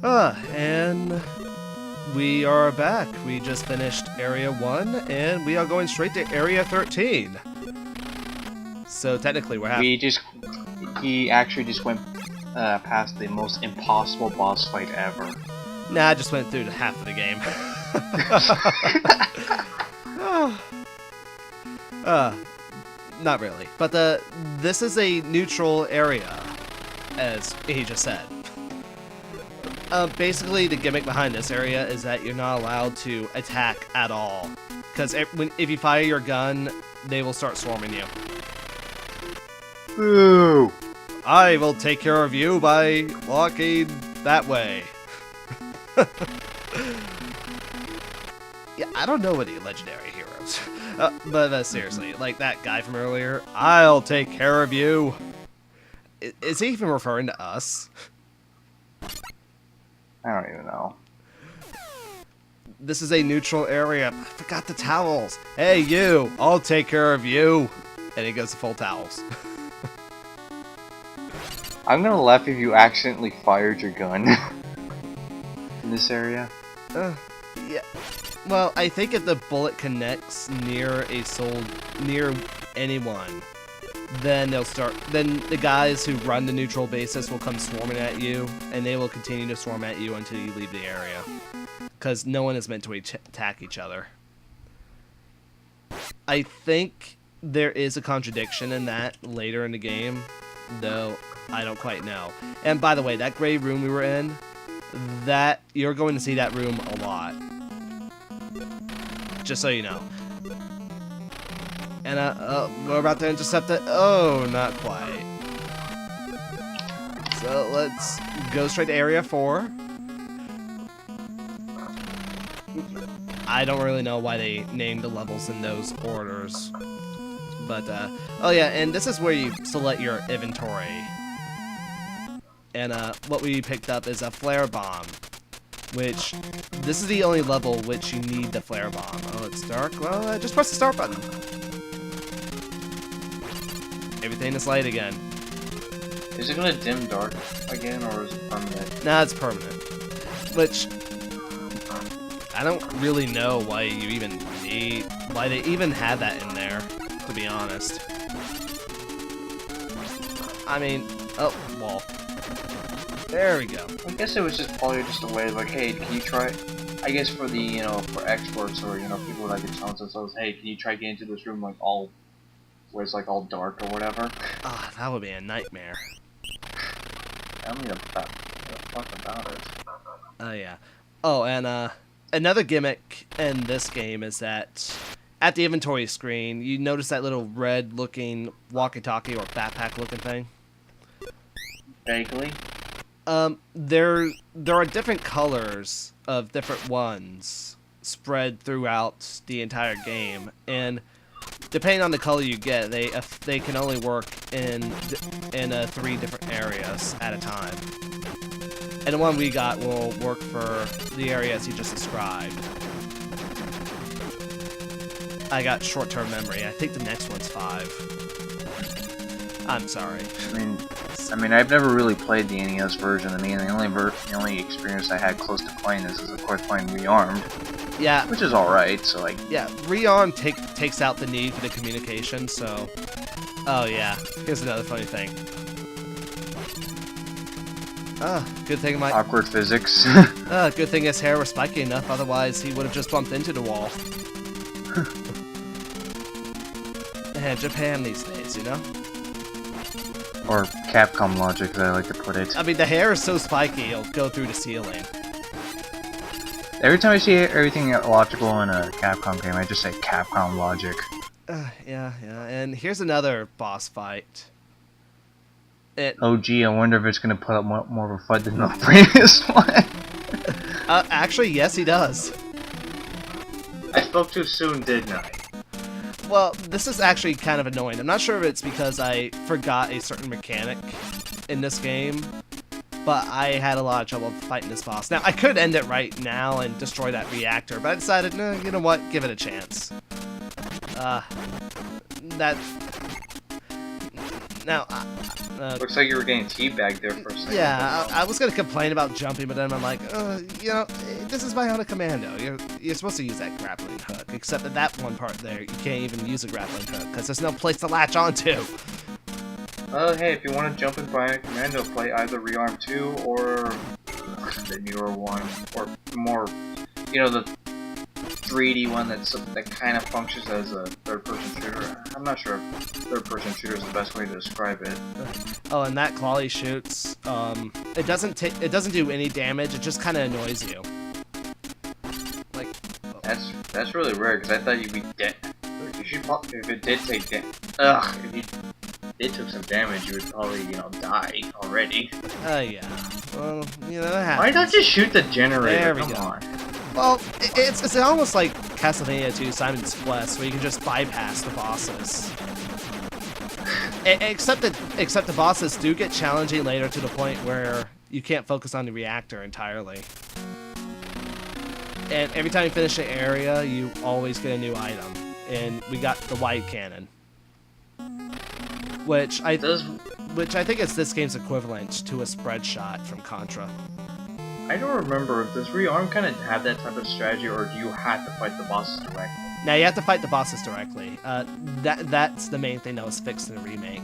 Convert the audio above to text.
And we are back. We just finished Area 1, and we are going straight to Area 13. So technically we're He actually just went past the most impossible boss fight ever. Nah, I just went through half of the game. Not really. But this is a neutral area, as he just said. Basically, the gimmick behind this area is that you're not allowed to attack at all. Because if you fire your gun, they will start swarming you. Ooh! I will take care of you by walking that way. Yeah, I don't know any legendary heroes. But seriously, like that guy from earlier, I'll take care of you. Is he even referring to us? I don't even know. This is a neutral area. I forgot the towels. Hey, you, I'll take care of you. And he goes to full towels. I'm gonna laugh if you accidentally fired your gun in this area. Yeah. Well, I think if the bullet connects near anyone, then then the guys who run the neutral bases will come swarming at you, and they will continue to swarm at you until you leave the area. Because no one is meant to attack each other. I think there is a contradiction in that later in the game, though I don't quite know. And by the way, that gray room we were in, you're going to see that room a lot. Just so you know. And we're about to intercept it. Oh, not quite. So let's go straight to Area 4. I don't really know why they named the levels in those orders. But, oh yeah, and this is where you select your inventory. And what we picked up is a flare bomb. Which, this is the only level which you need the flare bomb. Oh, it's dark? Well, just press the start button. Everything is light again. Is it gonna dim dark again, or is it permanent? Nah, it's permanent. Which, I don't really know why they even had that in there, to be honest. I mean, oh, wall. There we go. I guess it was just probably just a way like, hey, can you try? I guess for the for experts or people that can challenge themselves, hey, can you try getting into this room like all where it's like all dark or whatever? Ah, that would be a nightmare. I don't need a fuck about it. Oh yeah. Oh, and another gimmick in this game is that at the inventory screen, you notice that little red-looking walkie-talkie or backpack-looking thing. Vaguely. There are different colors of different ones spread throughout the entire game, and depending on the color you get, they can only work in 3 different areas at a time. And the one we got will work for the areas you just described. I got short-term memory. I think the next one's 5. I'm sorry. I mean, I've never really played the NES version. I mean, the only experience I had close to playing this is, of course, playing Rearmed. Yeah. Which is alright, so like... Yeah, Rearmed takes out the need for the communication, so... Oh, yeah. Here's another funny thing. Good thing my... Awkward physics. Good thing his hair was spiky enough, otherwise he would have just bumped into the wall. Japan these days, you know? Or Capcom logic, as I like to put it. I mean, the hair is so spiky, it'll go through the ceiling. Every time I see everything logical in a Capcom game, I just say Capcom logic. Yeah. And here's another boss fight. Oh gee, I wonder if it's gonna put up more of a fight than the previous one. Actually, yes, he does. I spoke too soon, didn't I? Well, this is actually kind of annoying. I'm not sure if it's because I forgot a certain mechanic in this game, but I had a lot of trouble fighting this boss. Now, I could end it right now and destroy that reactor, but I decided, no, you know what, give it a chance. Now, Looks like you were getting teabagged there for a second. Yeah, I was gonna complain about jumping, but then I'm like, you know, this is Bionic Commando. You're supposed to use that grappling hook, except at that one part there, you can't even use a grappling hook because there's no place to latch onto. Hey, if you want to jump in Bionic Commando, play either Rearm 2 or the newer one, or more, you know, the 3D one that kind of functions as a third-person shooter. I'm not sure if third-person shooter is the best way to describe it. Oh, and that claw he shoots, it doesn't do any damage. It just kind of annoys you. Like, that's really rare because I thought you'd be dead. You should if it did take if it took some damage, you would probably die already. Yeah. Well, you know that happens. Why don't you shoot the generator? There we Come go. on. Well, it's almost like Castlevania 2 Simon's Quest, where you can just bypass the bosses. Except the bosses do get challenging later to the point where you can't focus on the reactor entirely. And every time you finish an area, you always get a new item. And we got the wide cannon, which I think is this game's equivalent to a spread shot from Contra. I don't remember. Does Rearm kind of have that type of strategy, or do you have to fight the bosses directly? Now you have to fight the bosses directly. That's the main thing that was fixed in the remake.